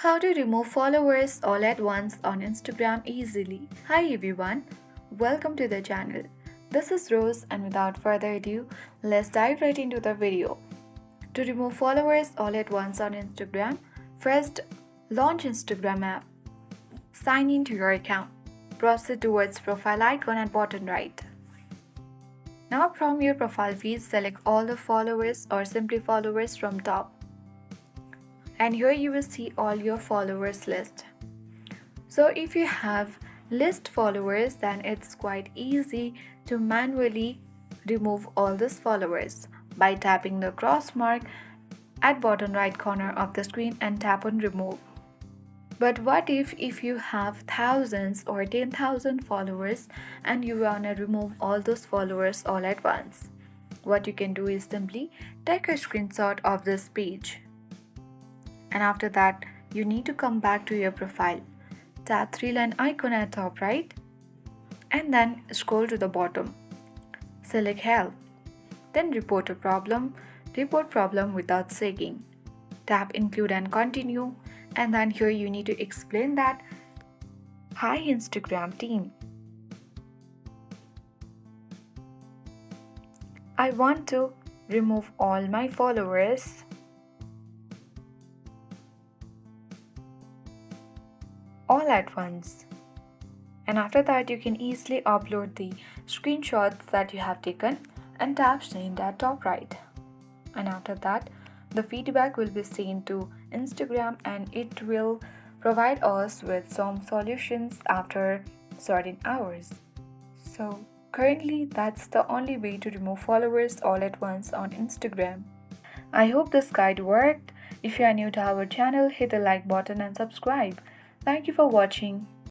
How to remove followers all at once on Instagram easily. Hi everyone, welcome to the channel. This is Rose, and without further ado, let's dive right into the video. To remove followers all at once on Instagram, first launch Instagram app. Sign in to your account. Proceed towards profile icon at bottom right. Now from your profile feed, select all the followers or simply followers from top. And here you will see all your followers list. So if you have list followers, then it's quite easy to manually remove all these followers by tapping the cross mark at bottom right corner of the screen and tap on remove. But what if you have thousands or 10,000 followers and you wanna remove all those followers all at once? What you can do is simply take a screenshot of this page. And after that, you need to come back to your profile. Tap three-line icon at top right and then scroll to the bottom. Select help. Then report problem without sagging. Tap include and continue, and then here you need to explain that, hi Instagram team, I want to remove all my followers all at once. And after that, you can easily upload the screenshots that you have taken and tap send at top right. And after that, the feedback will be sent to Instagram and it will provide us with some solutions after certain hours. So currently, that's the only way to remove followers all at once on Instagram. I hope this guide worked. If you are new to our channel, hit the like button and subscribe. Thank you for watching.